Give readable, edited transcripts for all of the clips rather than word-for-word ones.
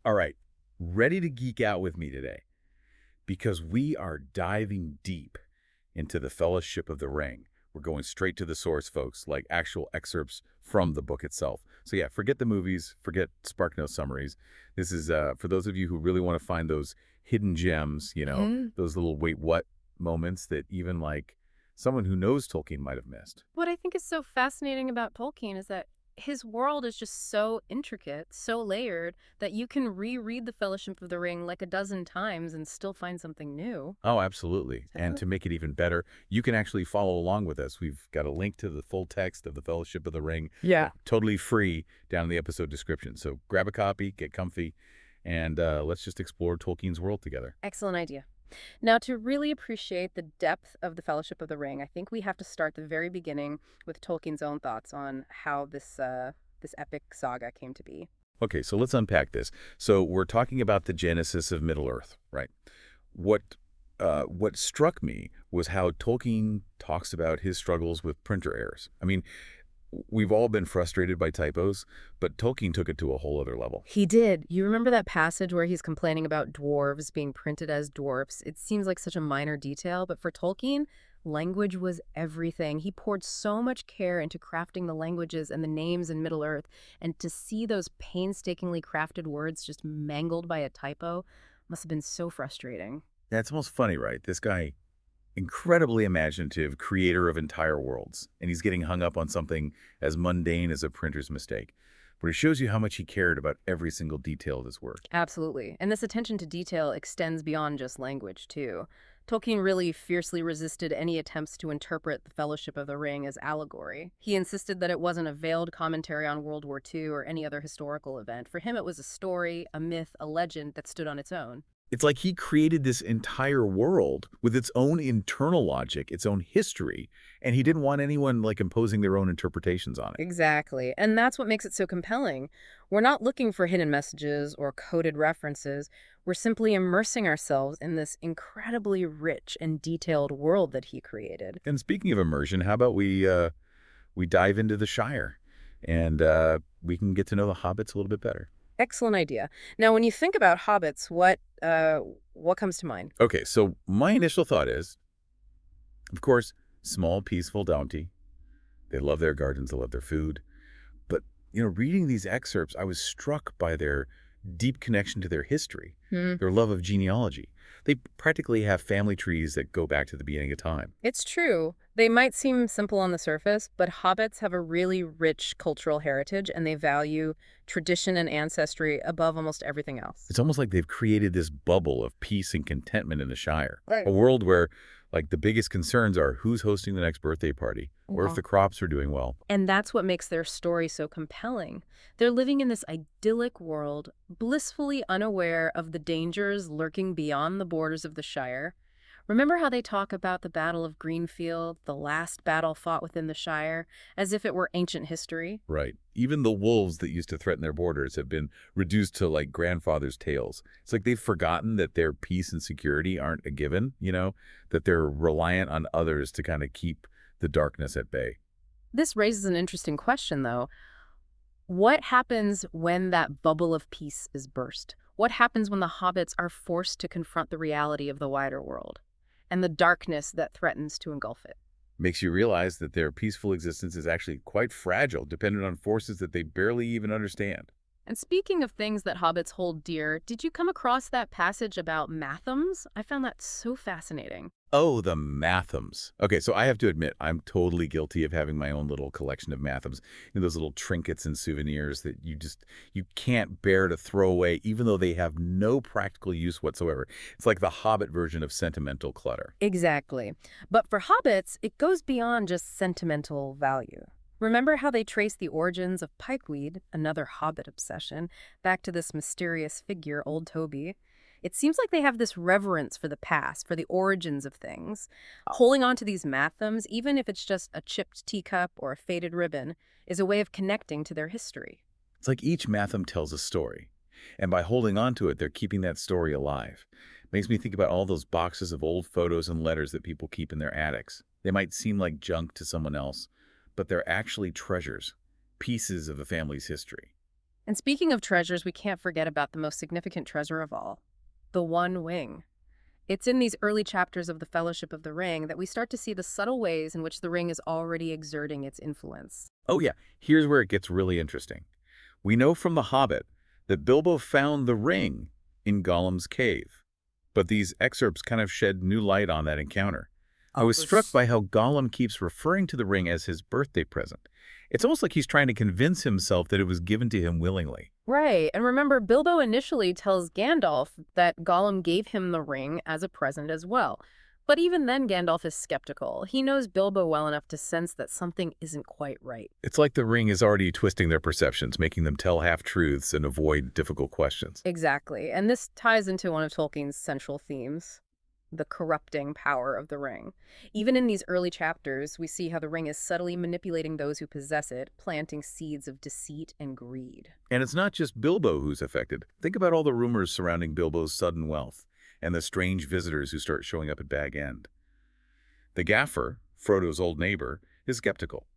All right, ready to geek out with me today because we are diving deep into the Fellowship of the Ring. We're going straight to the source, folks, like actual excerpts from the book itself. So yeah, forget the movies, forget SparkNote summaries. This is for those of you who really want to find those hidden gems, Mhm. those little wait, what moments that even like someone who knows Tolkien might have missed. What I think is so fascinating about Tolkien is that his world is just so intricate, so layered, that you can reread The Fellowship of the Ring like a dozen times and still find something new. Oh, absolutely. And Definitely. to make it even better, you can actually follow along with us. We've got a link to the full text of the Fellowship of the Ring, Yeah. totally free down in the episode description. So grab a copy, get comfy, and let's just explore Tolkien's world together. Excellent idea. Now, to really appreciate the depth of The Fellowship of the Ring, I think we have to start the very beginning with Tolkien's own thoughts on how this epic saga came to be. Okay, so let's unpack this. So we're talking about the genesis of Middle-earth, right? What what struck me was how Tolkien talks about his struggles with printer errors. I mean, we've all been frustrated by typos, but Tolkien took it to a whole other level. He did. You remember that passage where he's complaining about dwarves being printed as dwarfs? It seems like such a minor detail, but for Tolkien, language was everything. He poured so much care into crafting the languages and the names in Middle-earth, and to see those painstakingly crafted words just mangled by a typo must have been so frustrating. Yeah, it's almost funny, right? This guy, incredibly imaginative, creator of entire worlds, and he's getting hung up on something as mundane as a printer's mistake. But it shows you how much he cared about every single detail of his work. Absolutely. And this attention to detail extends beyond just language, too. Tolkien really fiercely resisted any attempts to interpret the Fellowship of the Ring as allegory. He insisted that it wasn't a veiled commentary on World War II or any other historical event. For him, it was a story, a myth, a legend that stood on its own. It's like he created this entire world with its own internal logic, its own history, and he didn't want anyone like imposing their own interpretations on it. Exactly. And that's what makes it so compelling. We're not looking for hidden messages or coded references. We're simply immersing ourselves in this incredibly rich and detailed world that he created. And speaking of immersion, how about we dive into the Shire and we can get to know the hobbits a little bit better. Excellent idea. Now, when you think about hobbits, what comes to mind? Okay, so my initial thought is, of course, small, peaceful, dainty. They love their gardens, they love their food. But, reading these excerpts, I was struck by their deep connection to their history, Hmm. their love of genealogy. They practically have family trees that go back to the beginning of time. It's true. They might seem simple on the surface, but hobbits have a really rich cultural heritage and they value tradition and ancestry above almost everything else. It's almost like they've created this bubble of peace and contentment in the Shire, a Right. world where, like, the biggest concerns are who's hosting the next birthday party or if Yeah. the crops are doing well. And that's what makes their story so compelling. They're living in this idyllic world, blissfully unaware of the dangers lurking beyond the borders of the Shire. Remember how they talk about the Battle of Greenfield, the last battle fought within the Shire, as if it were ancient history? Right. Even the wolves that used to threaten their borders have been reduced to like grandfather's tales. It's like they've forgotten that their peace and security aren't a given, that they're reliant on others to kind of keep the darkness at bay. This raises an interesting question, though. What happens when that bubble of peace is burst? What happens when the hobbits are forced to confront the reality of the wider world and the darkness that threatens to engulf it? Makes you realize that their peaceful existence is actually quite fragile, dependent on forces that they barely even understand. And speaking of things that hobbits hold dear, did you come across that passage about mathams? I found that so fascinating. Oh, the mathams. Okay, so I have to admit, I'm totally guilty of having my own little collection of mathams. Those little trinkets and souvenirs that you can't bear to throw away, even though they have no practical use whatsoever. It's like the Hobbit version of sentimental clutter. Exactly. But for hobbits, it goes beyond just sentimental value. Remember how they trace the origins of pikeweed, another hobbit obsession, back to this mysterious figure, Old Toby? It seems like they have this reverence for the past, for the origins of things. Holding on to these mathams, even if it's just a chipped teacup or a faded ribbon, is a way of connecting to their history. It's like each matham tells a story, and by holding on to it, they're keeping that story alive. Makes me think about all those boxes of old photos and letters that people keep in their attics. They might seem like junk to someone else, but they're actually treasures, pieces of a family's history. And speaking of treasures, we can't forget about the most significant treasure of all, the One Ring. It's in these early chapters of the Fellowship of the Ring that we start to see the subtle ways in which the ring is already exerting its influence. Oh yeah, here's where it gets really interesting. We know from The Hobbit that Bilbo found the ring in Gollum's cave. But these excerpts kind of shed new light on that encounter. I was struck by how Gollum keeps referring to the ring as his birthday present. It's almost like he's trying to convince himself that it was given to him willingly. Right, and remember, Bilbo initially tells Gandalf that Gollum gave him the ring as a present as well. But even then, Gandalf is skeptical. He knows Bilbo well enough to sense that something isn't quite right. It's like the ring is already twisting their perceptions, making them tell half-truths and avoid difficult questions. Exactly, and this ties into one of Tolkien's central themes, the corrupting power of the ring. Even in these early chapters, we see how the ring is subtly manipulating those who possess it, planting seeds of deceit and greed. And it's not just Bilbo who's affected. Think about all the rumors surrounding Bilbo's sudden wealth and the strange visitors who start showing up at Bag End. The Gaffer, Frodo's old neighbor, is skeptical.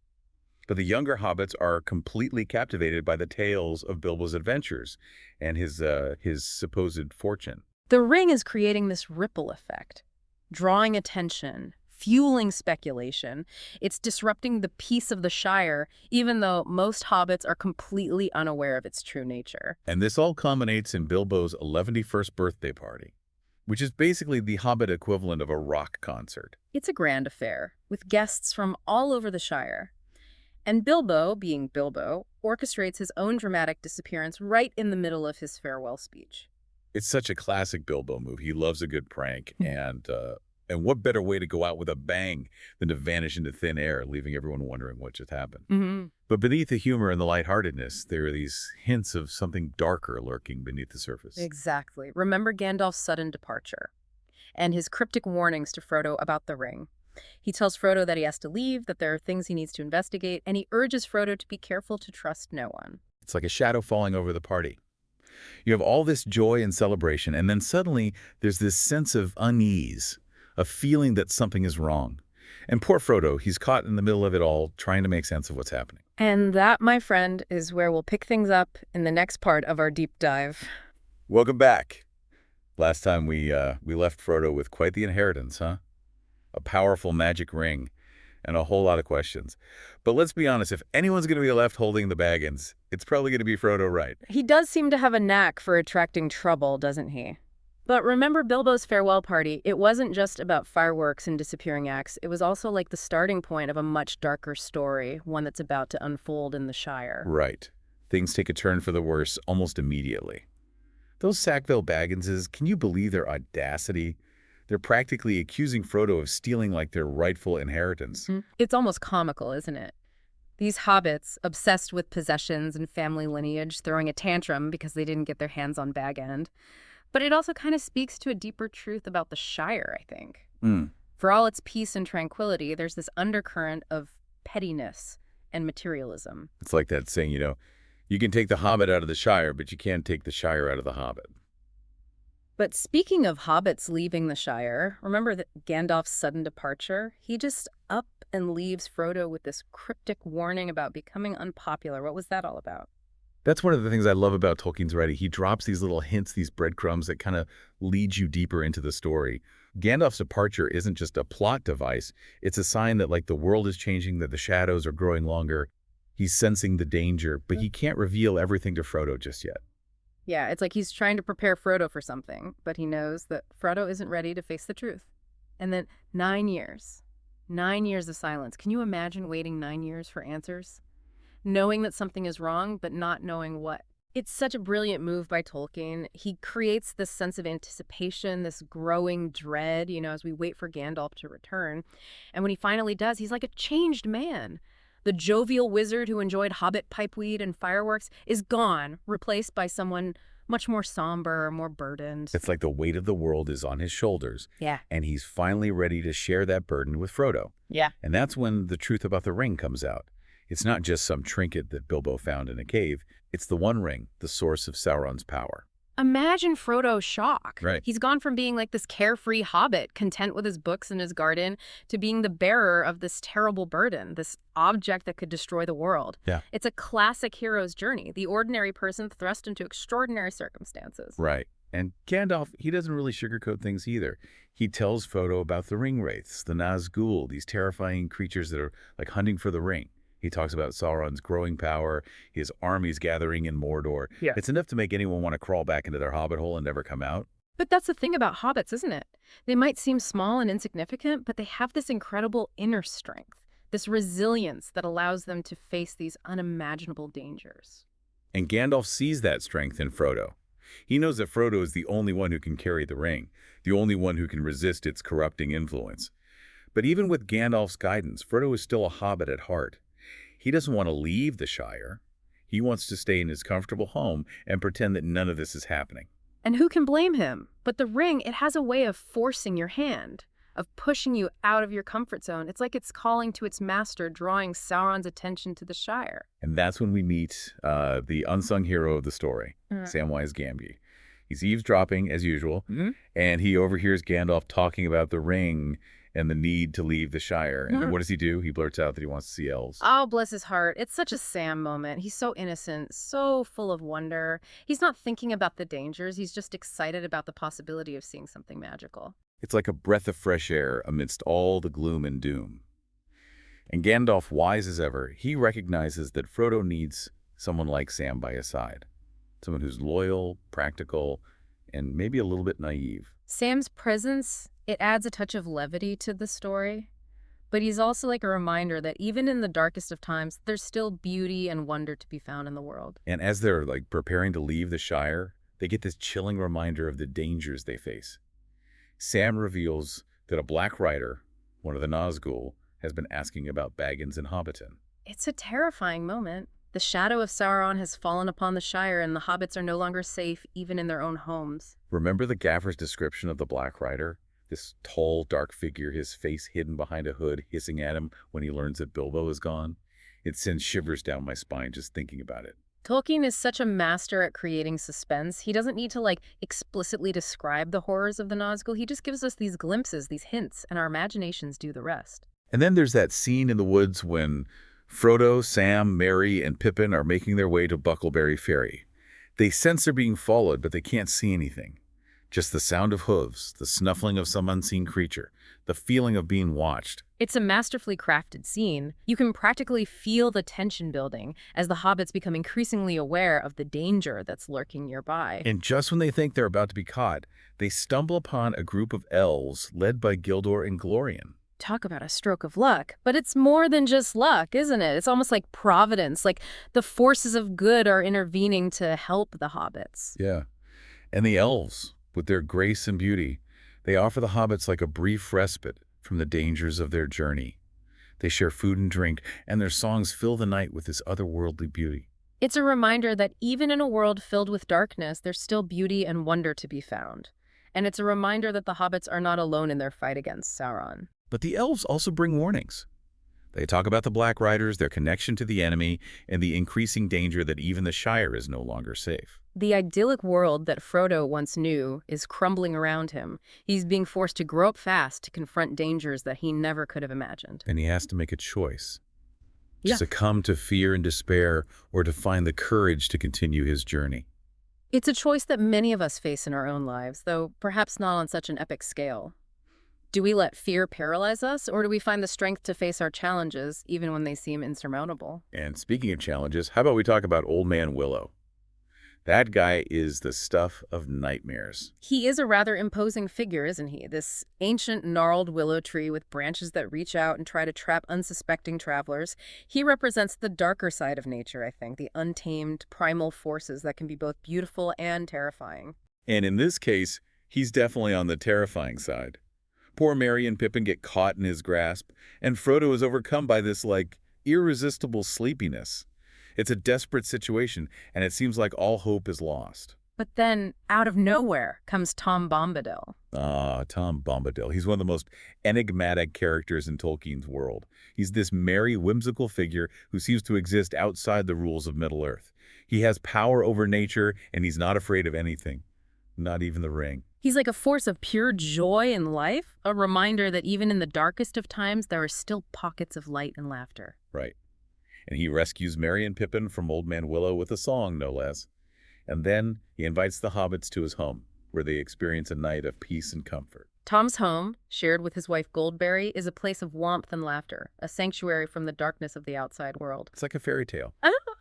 But the younger hobbits are completely captivated by the tales of Bilbo's adventures and his supposed fortune. The ring is creating this ripple effect, drawing attention, fueling speculation. It's disrupting the peace of the Shire, even though most hobbits are completely unaware of its true nature. And this all culminates in Bilbo's 111st birthday party, which is basically the Hobbit equivalent of a rock concert. It's a grand affair, with guests from all over the Shire. And Bilbo, being Bilbo, orchestrates his own dramatic disappearance right in the middle of his farewell speech. It's such a classic Bilbo move. He loves a good prank, and what better way to go out with a bang than to vanish into thin air, leaving everyone wondering what just happened. Mm-hmm. But beneath the humor and the lightheartedness, there are these hints of something darker lurking beneath the surface. Exactly. Remember Gandalf's sudden departure and his cryptic warnings to Frodo about the ring. He tells Frodo that he has to leave, that there are things he needs to investigate, and he urges Frodo to be careful to trust no one. It's like a shadow falling over the party. You have all this joy and celebration, and then suddenly there's this sense of unease, a feeling that something is wrong. And poor Frodo, he's caught in the middle of it all, trying to make sense of what's happening. And that, my friend, is where we'll pick things up in the next part of our deep dive. Welcome back. Last time we left Frodo with quite the inheritance, huh? A powerful magic ring and a whole lot of questions. But let's be honest, if anyone's going to be left holding the baggins, it's probably going to be Frodo, right? He does seem to have a knack for attracting trouble, doesn't he? But remember Bilbo's farewell party, it wasn't just about fireworks and disappearing acts. It was also like the starting point of a much darker story, one that's about to unfold in the Shire. Right. Things take a turn for the worse almost immediately. Those Sackville Bagginses, can you believe their audacity? They're practically accusing Frodo of stealing like their rightful inheritance. It's almost comical, isn't it? These hobbits, obsessed with possessions and family lineage, throwing a tantrum because they didn't get their hands on Bag End. But it also kind of speaks to a deeper truth about the Shire, I think. For all its peace and tranquility, there's this undercurrent of pettiness and materialism. It's like that saying, you can take the Hobbit out of the Shire, but you can't take the Shire out of the Hobbit. But speaking of hobbits leaving the Shire, remember that Gandalf's sudden departure? He just up and leaves Frodo with this cryptic warning about becoming unpopular. What was that all about? That's one of the things I love about Tolkien's writing. He drops these little hints, these breadcrumbs that kind of lead you deeper into the story. Gandalf's departure isn't just a plot device. It's a sign that the world is changing, that the shadows are growing longer. He's sensing the danger, but he can't reveal everything to Frodo just yet. Yeah, it's like he's trying to prepare Frodo for something, but he knows that Frodo isn't ready to face the truth. And then 9 years. 9 years of silence. Can you imagine waiting 9 years for answers? Knowing that something is wrong, but not knowing what. It's such a brilliant move by Tolkien. He creates this sense of anticipation, this growing dread, as we wait for Gandalf to return. And when he finally does, he's like a changed man. The jovial wizard who enjoyed hobbit pipeweed and fireworks is gone, replaced by someone much more somber, more burdened. It's like the weight of the world is on his shoulders. Yeah. And he's finally ready to share that burden with Frodo. Yeah. And that's when the truth about the ring comes out. It's not just some trinket that Bilbo found in a cave. It's the One Ring, the source of Sauron's power. Imagine Frodo's shock. Right. He's gone from being like this carefree hobbit, content with his books and his garden, to being the bearer of this terrible burden, this object that could destroy the world. Yeah. It's a classic hero's journey, the ordinary person thrust into extraordinary circumstances. Right. And Gandalf, he doesn't really sugarcoat things either. He tells Frodo about the ring wraiths, the Nazgul, these terrifying creatures that are like hunting for the ring. He talks about Sauron's growing power, his armies gathering in Mordor. Yeah. It's enough to make anyone want to crawl back into their hobbit hole and never come out. But that's the thing about hobbits, isn't it? They might seem small and insignificant, but they have this incredible inner strength, this resilience that allows them to face these unimaginable dangers. And Gandalf sees that strength in Frodo. He knows that Frodo is the only one who can carry the ring, the only one who can resist its corrupting influence. But even with Gandalf's guidance, Frodo is still a hobbit at heart. He doesn't want to leave the Shire. He wants to stay in his comfortable home and pretend that none of this is happening. And who can blame him? But the ring, it has a way of forcing your hand, of pushing you out of your comfort zone. It's like it's calling to its master, drawing Sauron's attention to the Shire. And that's when we meet the unsung hero of the story, Samwise Gamgee. He's eavesdropping, as usual, and he overhears Gandalf talking about the ring and the need to leave the Shire. And what does he do? He blurts out that he wants to see elves. Oh, bless his heart. It's such a Sam moment. He's so innocent, so full of wonder. He's not thinking about the dangers. He's just excited about the possibility of seeing something magical. It's like a breath of fresh air amidst all the gloom and doom. And Gandalf, wise as ever, he recognizes that Frodo needs someone like Sam by his side. Someone who's loyal, practical, and maybe a little bit naive. Sam's presence, it adds a touch of levity to the story. But he's also like a reminder that even in the darkest of times, there's still beauty and wonder to be found in the world. And as they're like preparing to leave the Shire, they get this chilling reminder of the dangers they face. Sam reveals that a black rider, one of the Nazgul, has been asking about Baggins and Hobbiton. It's a terrifying moment. The shadow of Sauron has fallen upon the Shire, and the hobbits are no longer safe, even in their own homes. Remember the gaffer's description of the Black Rider? This tall, dark figure, his face hidden behind a hood, hissing at him when he learns that Bilbo is gone? It sends shivers down my spine just thinking about it. Tolkien is such a master at creating suspense. He doesn't need to, explicitly describe the horrors of the Nazgul. He just gives us these glimpses, these hints, and our imaginations do the rest. And then there's that scene in the woods when Frodo, Sam, Merry, and Pippin are making their way to Buckleberry Ferry. They sense they're being followed, but they can't see anything. Just the sound of hooves, the snuffling of some unseen creature, the feeling of being watched. It's a masterfully crafted scene. You can practically feel the tension building as the hobbits become increasingly aware of the danger that's lurking nearby. And just when they think they're about to be caught, they stumble upon a group of elves led by Gildor and Glorian. Talk about a stroke of luck. But it's more than just luck, isn't it? It's almost like providence, like the forces of good are intervening to help the hobbits. Yeah. And the elves, with their grace and beauty, they offer the hobbits like a brief respite from the dangers of their journey. They share food and drink, and their songs fill the night with this otherworldly beauty. It's a reminder that even in a world filled with darkness, there's still beauty and wonder to be found. And it's a reminder that the hobbits are not alone in their fight against Sauron. But the elves also bring warnings. They talk about the Black Riders, their connection to the enemy, and the increasing danger that even the Shire is no longer safe. The idyllic world that Frodo once knew is crumbling around him. He's being forced to grow up fast to confront dangers that he never could have imagined. And he has to make a choice. Yeah. To succumb to fear and despair, or to find the courage to continue his journey. It's a choice that many of us face in our own lives, though perhaps not on such an epic scale. Do we let fear paralyze us, or do we find the strength to face our challenges, even when they seem insurmountable? And speaking of challenges, how about we talk about Old Man Willow? That guy is the stuff of nightmares. He is a rather imposing figure, isn't he? This ancient, gnarled willow tree with branches that reach out and try to trap unsuspecting travelers. He represents the darker side of nature, I think, the untamed, primal forces that can be both beautiful and terrifying. And in this case, he's definitely on the terrifying side. Poor Merry and Pippin get caught in his grasp, and Frodo is overcome by this, irresistible sleepiness. It's a desperate situation, and it seems like all hope is lost. But then, out of nowhere, comes Tom Bombadil. Ah, Tom Bombadil. He's one of the most enigmatic characters in Tolkien's world. He's this merry, whimsical figure who seems to exist outside the rules of Middle-earth. He has power over nature, and he's not afraid of anything, not even the ring. He's like a force of pure joy in life, a reminder that even in the darkest of times, there are still pockets of light and laughter. Right. And he rescues Merry and Pippin from Old Man Willow with a song, no less. And then he invites the hobbits to his home, where they experience a night of peace and comfort. Tom's home, shared with his wife Goldberry, is a place of warmth and laughter, a sanctuary from the darkness of the outside world. It's like a fairy tale,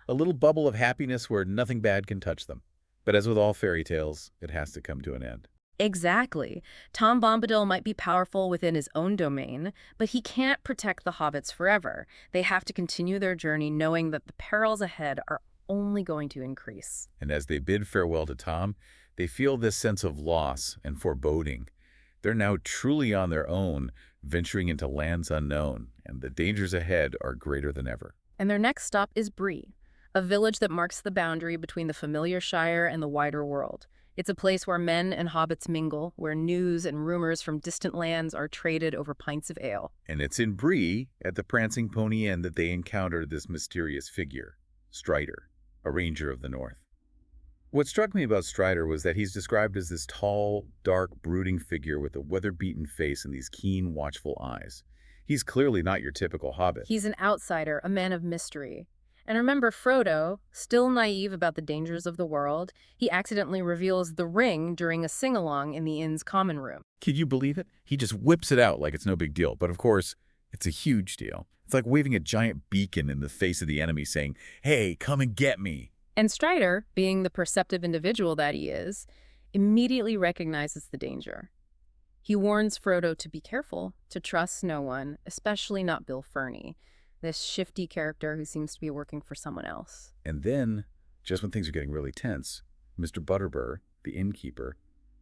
a little bubble of happiness where nothing bad can touch them. But as with all fairy tales, it has to come to an end. Exactly. Tom Bombadil might be powerful within his own domain, but he can't protect the hobbits forever. They have to continue their journey knowing that the perils ahead are only going to increase. And as they bid farewell to Tom, they feel this sense of loss and foreboding. They're now truly on their own, venturing into lands unknown, and the dangers ahead are greater than ever. And their next stop is Bree, a village that marks the boundary between the familiar Shire and the wider world. It's a place where men and hobbits mingle, where news and rumors from distant lands are traded over pints of ale. And it's in Bree, at the Prancing Pony Inn, that they encounter this mysterious figure, Strider, a ranger of the north. What struck me about Strider was that he's described as this tall, dark, brooding figure with a weather-beaten face and these keen, watchful eyes. He's clearly not your typical hobbit. He's an outsider, a man of mystery. And remember Frodo, still naive about the dangers of the world, he accidentally reveals the ring during a sing-along in the inn's common room. Can you believe it? He just whips it out like it's no big deal. But of course, it's a huge deal. It's like waving a giant beacon in the face of the enemy saying, "Hey, come and get me." And Strider, being the perceptive individual that he is, immediately recognizes the danger. He warns Frodo to be careful, to trust no one, especially not Bill Ferny, this shifty character who seems to be working for someone else. And then, just when things are getting really tense, Mr. Butterbur, the innkeeper,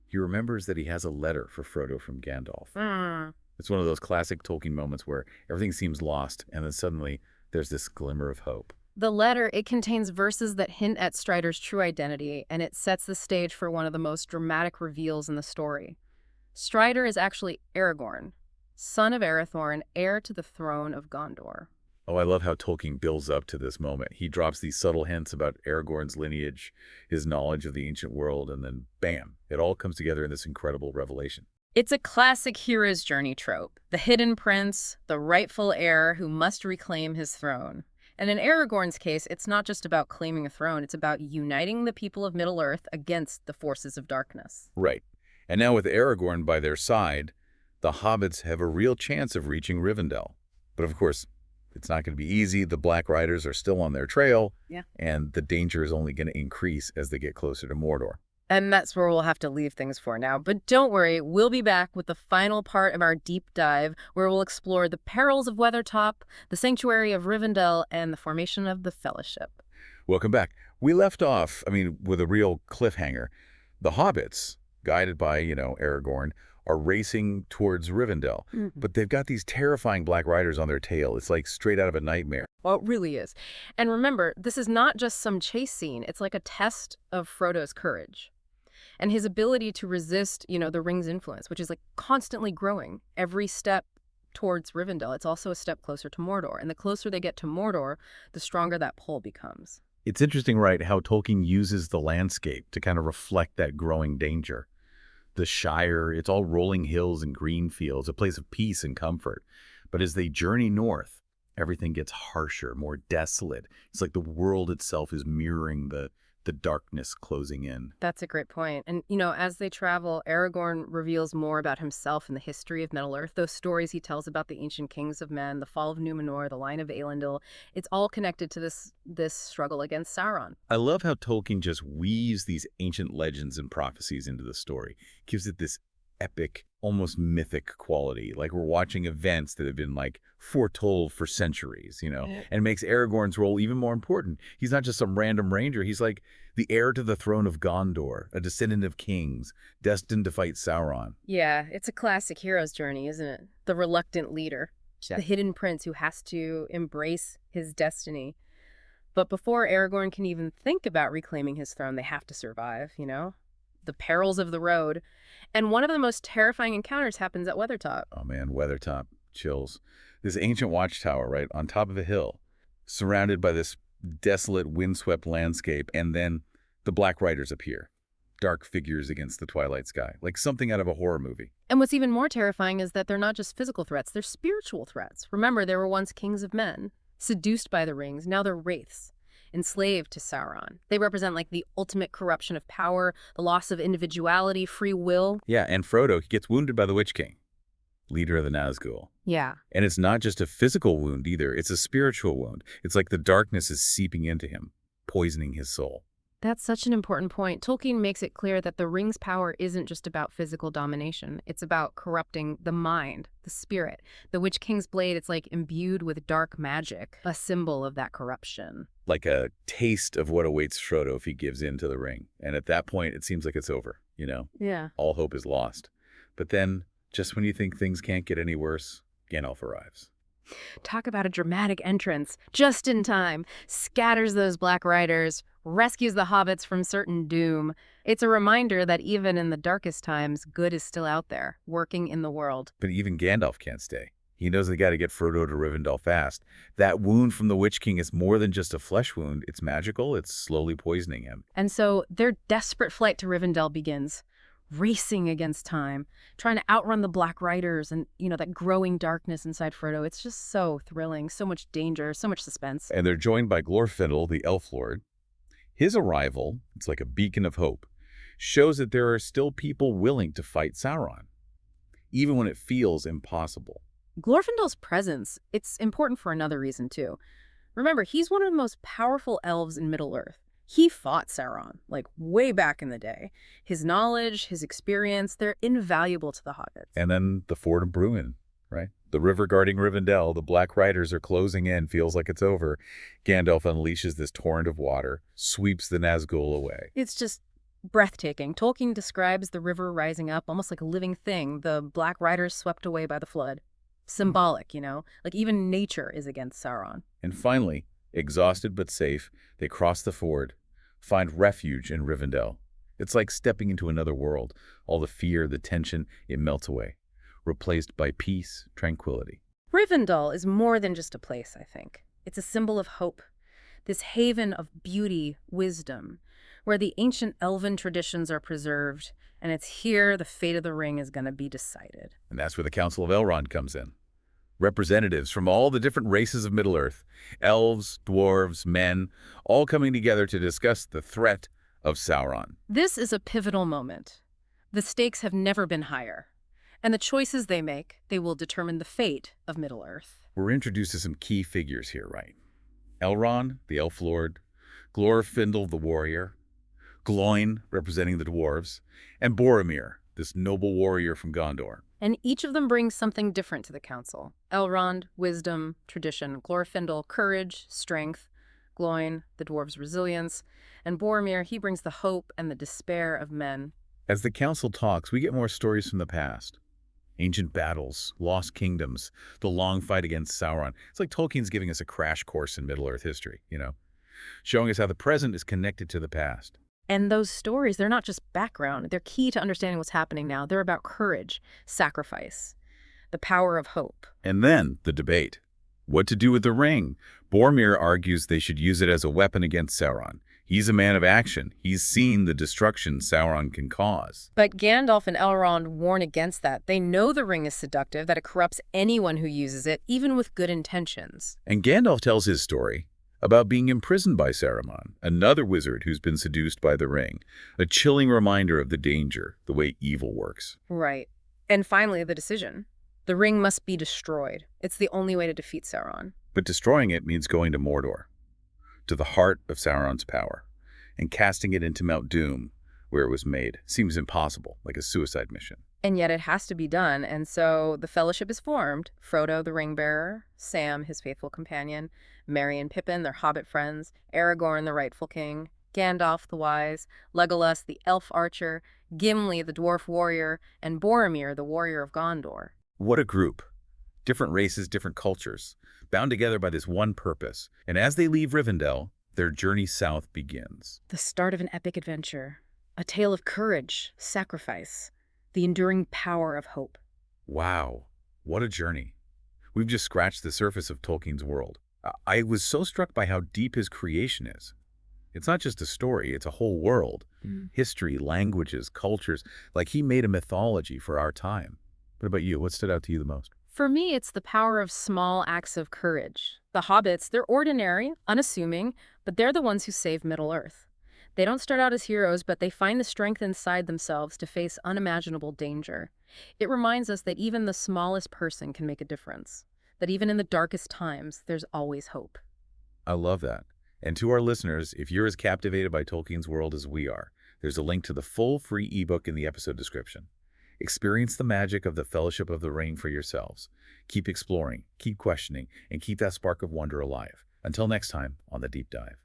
he remembers that he has a letter for Frodo from Gandalf. It's one of those classic Tolkien moments where everything seems lost, and then suddenly there's this glimmer of hope. The letter, it contains verses that hint at Strider's true identity, and it sets the stage for one of the most dramatic reveals in the story. Strider is actually Aragorn, son of Arathorn, heir to the throne of Gondor. Oh, I love how Tolkien builds up to this moment. He drops these subtle hints about Aragorn's lineage, his knowledge of the ancient world, and then bam, it all comes together in this incredible revelation. It's a classic hero's journey trope, the hidden prince, the rightful heir who must reclaim his throne. And in Aragorn's case, it's not just about claiming a throne, it's about uniting the people of Middle-earth against the forces of darkness. Right. And now with Aragorn by their side, the hobbits have a real chance of reaching Rivendell. But of course, it's not going to be easy. The Black Riders are still on their trail, and the danger is only going to increase as they get closer to Mordor. And that's where we'll have to leave things for now. But don't worry, we'll be back with the final part of our deep dive, where we'll explore the perils of Weathertop, the sanctuary of Rivendell, and the formation of the Fellowship. Welcome back. We left off, with a real cliffhanger. The hobbits, guided by, Aragorn, are racing towards Rivendell. But they've got these terrifying Black Riders on their tail. It's like straight out of a nightmare. Well, it really is. And remember, this is not just some chase scene. It's like a test of Frodo's courage and his ability to resist, the ring's influence, which is like constantly growing. Every step towards Rivendell, it's also a step closer to Mordor. And the closer they get to Mordor, the stronger that pull becomes. It's interesting, right, how Tolkien uses the landscape to kind of reflect that growing danger. The Shire, it's all rolling hills and green fields, a place of peace and comfort. But as they journey north, everything gets harsher, more desolate. It's like the world itself is mirroring the darkness closing in. That's a great point. And, as they travel, Aragorn reveals more about himself and the history of Middle-earth. Those stories he tells about the ancient kings of men, the fall of Numenor, the line of Elendil, it's all connected to this struggle against Sauron. I love how Tolkien just weaves these ancient legends and prophecies into the story. Gives it this epic, almost mythic quality, like we're watching events that have been foretold for centuries, and makes Aragorn's role even more important. He's not just some random ranger. He's like the heir to the throne of Gondor, a descendant of kings, destined to fight Sauron. Yeah, it's a classic hero's journey, isn't it? The reluctant leader, the hidden prince who has to embrace his destiny. But before Aragorn can even think about reclaiming his throne, they have to survive, The perils of the road. And one of the most terrifying encounters happens at Weathertop. Oh man, Weathertop, chills. This ancient watchtower, right, on top of a hill, surrounded by this desolate, windswept landscape, and then the Black Riders appear. Dark figures against the twilight sky, like something out of a horror movie. And what's even more terrifying is that they're not just physical threats, they're spiritual threats. Remember, they were once kings of men, seduced by the rings, now they're wraiths, enslaved to Sauron. They represent like the ultimate corruption of power, the loss of individuality, free will. Yeah, and Frodo, he gets wounded by the Witch King, leader of the Nazgul. Yeah. And it's not just a physical wound either, it's a spiritual wound. It's like the darkness is seeping into him, poisoning his soul. That's such an important point. Tolkien makes it clear that the ring's power isn't just about physical domination. It's about corrupting the mind, the spirit. The Witch King's blade, it's like imbued with dark magic, a symbol of that corruption. Like a taste of what awaits Frodo if he gives in to the ring. And at that point, it seems like it's over, Yeah. All hope is lost. But then, just when you think things can't get any worse, Gandalf arrives. Talk about a dramatic entrance, just in time, scatters those Black Riders, rescues the hobbits from certain doom. It's a reminder that even in the darkest times, good is still out there, working in the world. But even Gandalf can't stay. He knows they got to get Frodo to Rivendell fast. That wound from the Witch King is more than just a flesh wound. It's magical. It's slowly poisoning him. And so their desperate flight to Rivendell begins, racing against time, trying to outrun the Black Riders and, that growing darkness inside Frodo. It's just so thrilling, so much danger, so much suspense. And they're joined by Glorfindel, the Elf Lord. His arrival, it's like a beacon of hope, shows that there are still people willing to fight Sauron, even when it feels impossible. Glorfindel's presence, it's important for another reason, too. Remember, he's one of the most powerful elves in Middle-earth. He fought Sauron, like way back in the day. His knowledge, his experience, they're invaluable to the hobbits. And then the Ford of Bruin, right? The river guarding Rivendell, the Black Riders are closing in, feels like it's over. Gandalf unleashes this torrent of water, sweeps the Nazgul away. It's just breathtaking. Tolkien describes the river rising up almost like a living thing, the Black Riders swept away by the flood. Symbolic, like even nature is against Sauron. And finally, exhausted but safe, they cross the ford, find refuge in Rivendell. It's like stepping into another world. All the fear, the tension, it melts away, replaced by peace, tranquility. Rivendell is more than just a place, I think. It's a symbol of hope, this haven of beauty, wisdom, where the ancient elven traditions are preserved, and it's here the fate of the ring is going to be decided. And that's where the Council of Elrond comes in. Representatives from all the different races of Middle-earth, elves, dwarves, men, all coming together to discuss the threat of Sauron. This is a pivotal moment. The stakes have never been higher. And the choices they make, they will determine the fate of Middle-earth. We're introduced to some key figures here, right? Elrond, the Elf Lord, Glorfindel, the warrior, Gloin, representing the dwarves, and Boromir, this noble warrior from Gondor. And each of them brings something different to the council. Elrond, wisdom, tradition. Glorfindel, courage, strength. Gloin, the dwarves' resilience. And Boromir, he brings the hope and the despair of men. As the council talks, we get more stories from the past. Ancient battles, lost kingdoms, the long fight against Sauron. It's like Tolkien's giving us a crash course in Middle-earth history, showing us how the present is connected to the past. And those stories, they're not just background. They're key to understanding what's happening now. They're about courage, sacrifice, the power of hope. And then the debate. What to do with the ring? Boromir argues they should use it as a weapon against Sauron. He's a man of action. He's seen the destruction Sauron can cause. But Gandalf and Elrond warn against that. They know the ring is seductive, that it corrupts anyone who uses it, even with good intentions. And Gandalf tells his story about being imprisoned by Saruman, another wizard who's been seduced by the ring, a chilling reminder of the danger, the way evil works. Right. And finally, the decision. The ring must be destroyed. It's the only way to defeat Sauron. But destroying it means going to Mordor, to the heart of Sauron's power, and casting it into Mount Doom, where it was made. Seems impossible, like a suicide mission. And yet it has to be done, and so the Fellowship is formed. Frodo, the ring-bearer, Sam, his faithful companion, Merry and Pippin, their hobbit friends, Aragorn, the rightful king, Gandalf, the wise, Legolas, the elf archer, Gimli, the dwarf warrior, and Boromir, the warrior of Gondor. What a group. Different races, different cultures, bound together by this one purpose. And as they leave Rivendell, Their journey south begins. The start of an epic adventure, a tale of courage, sacrifice, the enduring power of hope. Wow, what a journey. We've just scratched the surface of Tolkien's world. I was so struck by how deep his creation is. It's not just a story, it's a whole world. History, languages, cultures, like he made a mythology for our time. What about you? What stood out to you the most? For me, it's the power of small acts of courage. The hobbits, they're ordinary, unassuming, but they're the ones who save Middle-earth. They don't start out as heroes, but they find the strength inside themselves to face unimaginable danger. It reminds us that even the smallest person can make a difference, that even in the darkest times, there's always hope. I love that. And to our listeners, if you're as captivated by Tolkien's world as we are, there's a link to the full free ebook in the episode description. Experience the magic of the Fellowship of the Ring for yourselves. Keep exploring, keep questioning, and keep that spark of wonder alive. Until next time on The Deep Dive.